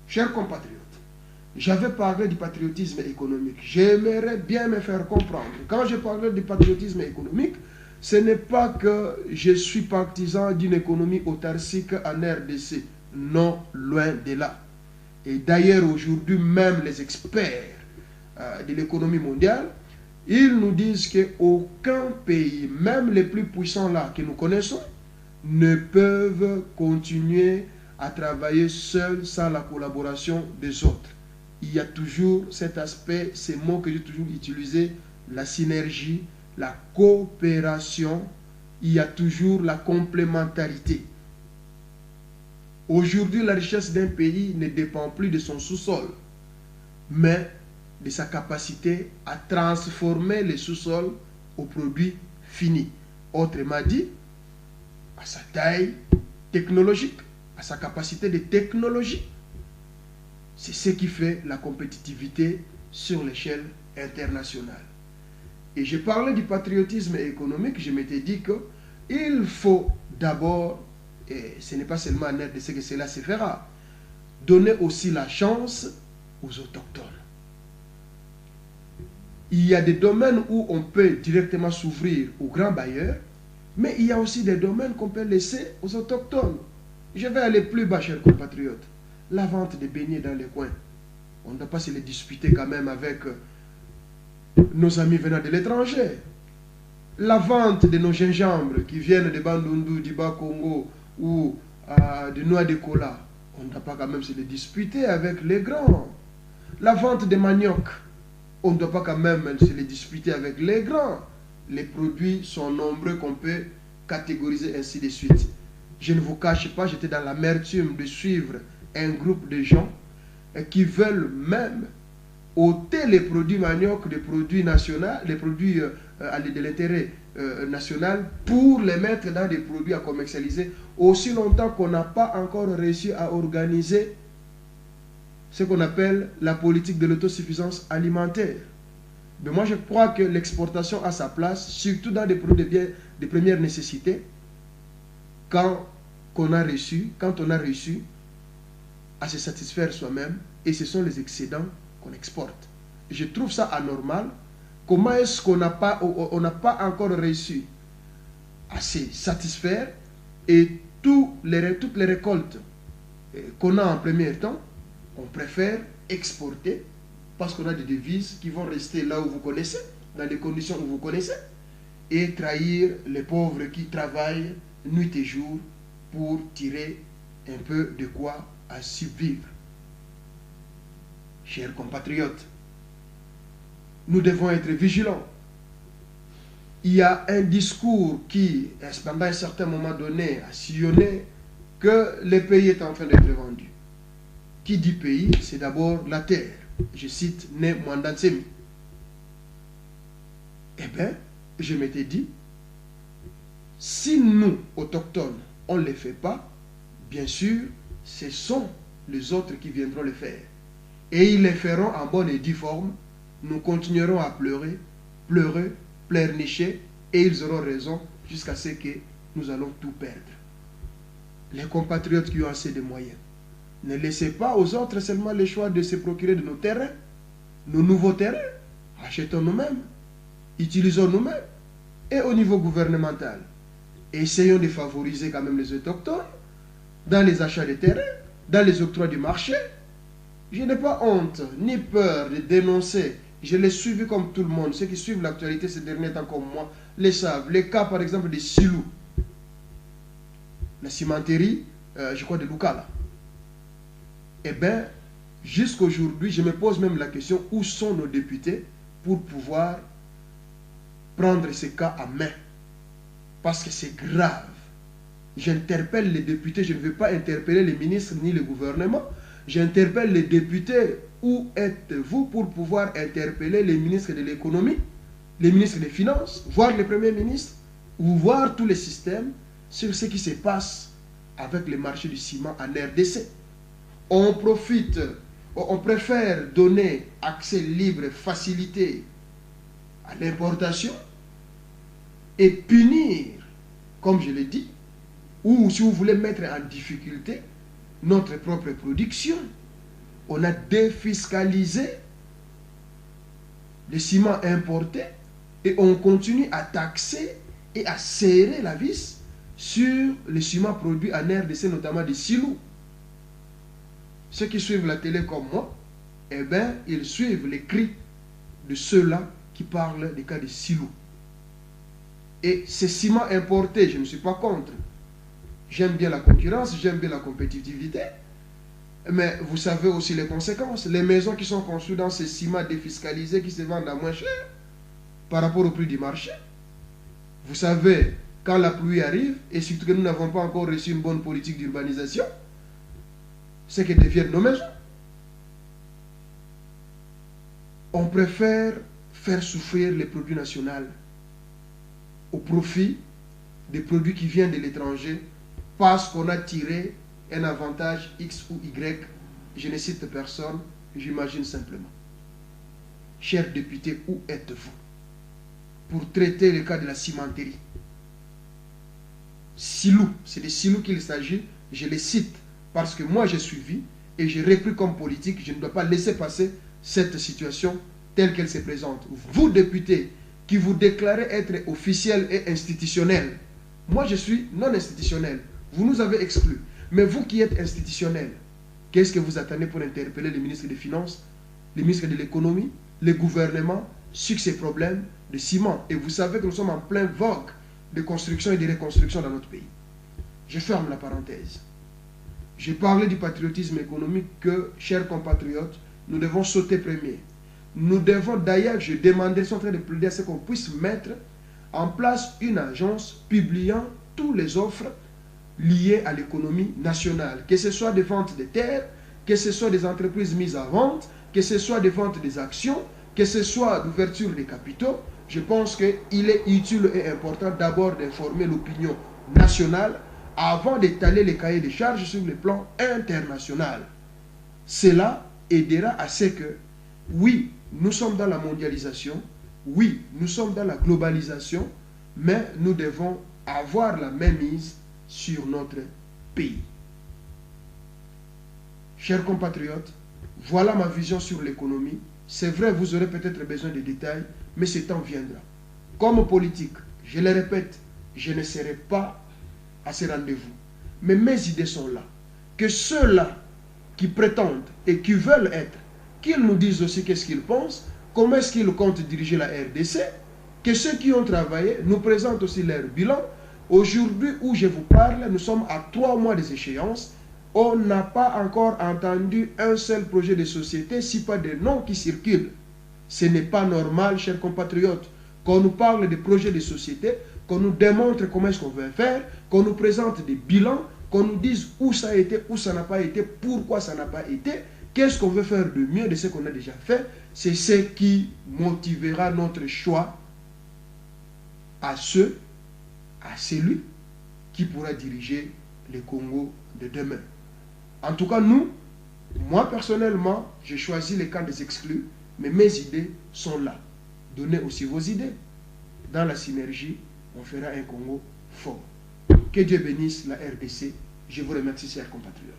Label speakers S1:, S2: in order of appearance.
S1: Chers compatriotes, j'avais parlé du patriotisme économique. J'aimerais bien me faire comprendre. Quand je parlais du patriotisme économique, ce n'est pas que je suis partisan d'une économie autarcique en RDC. Non, loin de là. Et d'ailleurs, aujourd'hui, même les experts de l'économie mondiale, ils nous disent qu'aucun pays, même les plus puissants là que nous connaissons, ne peuvent continuer à travailler seuls sans la collaboration des autres. Il y a toujours cet aspect, ces mots que j'ai toujours utilisés, la synergie, la coopération, il y a toujours la complémentarité. Aujourd'hui, la richesse d'un pays ne dépend plus de son sous-sol, mais de sa capacité à transformer le sous-sol au produit fini. Autrement dit, à sa taille technologique, à sa capacité de technologie. C'est ce qui fait la compétitivité sur l'échelle internationale. Et je parlais du patriotisme économique, je m'étais dit qu'il faut d'abord, et ce n'est pas seulement en RDC que cela se fera, donner aussi la chance aux autochtones. Il y a des domaines où on peut directement s'ouvrir aux grands bailleurs, mais il y a aussi des domaines qu'on peut laisser aux autochtones. Je vais aller plus bas, chers compatriotes. La vente des beignets dans les coins. On ne doit pas se les disputer quand même avec nos amis venant de l'étranger. La vente de nos gingembres qui viennent de Bandundu, du Bas-Congo ou de Noix de Cola. On ne doit pas quand même se les disputer avec les grands. La vente des manioc. On ne doit pas quand même se les disputer avec les grands. Les produits sont nombreux qu'on peut catégoriser ainsi de suite. Je ne vous cache pas, j'étais dans l'amertume de suivre un groupe de gens qui veulent même ôter les produits manioc des produits nationaux, les produits de l'intérêt national pour les mettre dans des produits à commercialiser aussi longtemps qu'on n'a pas encore réussi à organiser ce qu'on appelle la politique de l'autosuffisance alimentaire. Mais moi je crois que l'exportation a sa place, surtout dans des produits de première nécessité, quand on a réussi à se satisfaire soi-même, et ce sont les excédents qu'on exporte. Je trouve ça anormal. Comment est-ce qu'on n'a pas encore réussi à se satisfaire et toutes les récoltes qu'on a en premier temps, on préfère exporter parce qu'on a des devises qui vont rester là où vous connaissez, dans les conditions où vous connaissez, et trahir les pauvres qui travaillent nuit et jour pour tirer un peu de quoi à survivre. Chers compatriotes, nous devons être vigilants. Il y a un discours qui, pendant un certain moment donné, a sillonné que le pays est en train d'être vendu. Qui dit pays, c'est d'abord la terre. Je cite Né Mwandansemi. Eh bien, je m'étais dit, si nous, autochtones, on ne le fait pas, bien sûr, ce sont les autres qui viendront le faire. Et ils le feront en bonne et due forme. Nous continuerons à pleurer, pleurnicher, et ils auront raison jusqu'à ce que nous allons tout perdre. Les compatriotes qui ont assez de moyens, ne laissez pas aux autres seulement le choix de se procurer de nos terrains, nos nouveaux terrains. Achetons nous-mêmes, utilisons nous-mêmes. Et au niveau gouvernemental, essayons de favoriser quand même les autochtones dans les achats de terrains, dans les octrois du marché. Je n'ai pas honte ni peur de dénoncer. Je l'ai suivi comme tout le monde. Ceux qui suivent l'actualité ces derniers temps comme moi les savent. Les cas par exemple de Silou, la cimenterie, je crois de Lukala. Eh bien, jusqu'aujourd'hui, je me pose même la question, où sont nos députés pour pouvoir prendre ces cas à main? Parce que c'est grave. J'interpelle les députés, je ne veux pas interpeller les ministres ni le gouvernement. J'interpelle les députés, où êtes-vous pour pouvoir interpeller les ministres de l'économie, les ministres des finances, voir le premier ministre, ou voir tous les systèmes sur ce qui se passe avec le marché du ciment en RDC. On préfère donner accès libre, facilité à l'importation et punir, comme je l'ai dit, ou si vous voulez mettre en difficulté notre propre production. On a défiscalisé le ciment importé et on continue à taxer et à serrer la vis sur le ciment produit en RDC, notamment des silos. Ceux qui suivent la télé comme moi, eh bien, ils suivent les cris de ceux-là qui parlent des cas de silos. Et ces ciments importés, je ne suis pas contre. J'aime bien la concurrence, j'aime bien la compétitivité. Mais vous savez aussi les conséquences. Les maisons qui sont construites dans ces ciments défiscalisés qui se vendent à moins cher par rapport au prix du marché. Vous savez, quand la pluie arrive, et surtout que nous n'avons pas encore reçu une bonne politique d'urbanisation, c'est que deviennent nos maisons. On préfère faire souffrir les produits nationaux au profit des produits qui viennent de l'étranger parce qu'on a tiré un avantage X ou Y. Je ne cite personne, j'imagine simplement. Chers députés, où êtes-vous pour traiter le cas de la cimenterie? Silou, c'est des silous qu'il s'agit, je les cite parce que moi j'ai suivi et j'ai repris comme politique, je ne dois pas laisser passer cette situation telle qu'elle se présente. Vous, députés, qui vous déclarez être officiel et institutionnel, moi je suis non institutionnel, vous nous avez exclus. Mais vous qui êtes institutionnel, qu'est-ce que vous attendez pour interpeller le ministre des Finances, le ministre de l'Économie, le gouvernement sur ces problèmes de ciment? Et vous savez que nous sommes en plein vogue de construction et de reconstruction dans notre pays. Je ferme la parenthèse. J'ai parlé du patriotisme économique que, chers compatriotes, nous devons sauter premier. Nous devons d'ailleurs, je demandais, je suis en train de plaider à ce qu'on puisse mettre en place une agence publiant toutes les offres liées à l'économie nationale, que ce soit des ventes de terres, que ce soit des entreprises mises à vente, que ce soit des ventes des actions, que ce soit l'ouverture des capitaux. Je pense qu'il est utile et important d'abord d'informer l'opinion nationale avant d'étaler les cahiers de charges sur le plan international. Cela aidera à ce que, oui, nous sommes dans la mondialisation, oui, nous sommes dans la globalisation, mais nous devons avoir la mainmise sur notre pays. Chers compatriotes, voilà ma vision sur l'économie. C'est vrai, vous aurez peut-être besoin de détails, mais ce temps viendra. Comme politique, je le répète, je ne serai pas à ces rendez-vous. Mais mes idées sont là. Que ceux-là qui prétendent et qui veulent être, qu'ils nous disent aussi qu'est-ce qu'ils pensent, comment est-ce qu'ils comptent diriger la RDC, que ceux qui ont travaillé nous présentent aussi leur bilan. Aujourd'hui où je vous parle, nous sommes à 3 mois des échéances. On n'a pas encore entendu un seul projet de société, si pas des noms qui circulent. Ce n'est pas normal, chers compatriotes, qu'on nous parle de projets de société, qu'on nous démontre comment est-ce qu'on veut faire, qu'on nous présente des bilans, qu'on nous dise où ça a été, où ça n'a pas été, pourquoi ça n'a pas été, qu'est-ce qu'on veut faire de mieux de ce qu'on a déjà fait. C'est ce qui motivera notre choix à celui qui pourra diriger le Congo de demain. En tout cas, moi personnellement, j'ai choisi les camps des exclus, mais mes idées sont là. Donnez aussi vos idées. Dans la synergie, on fera un Congo fort. Que Dieu bénisse la RDC. Je vous remercie, chers compatriotes.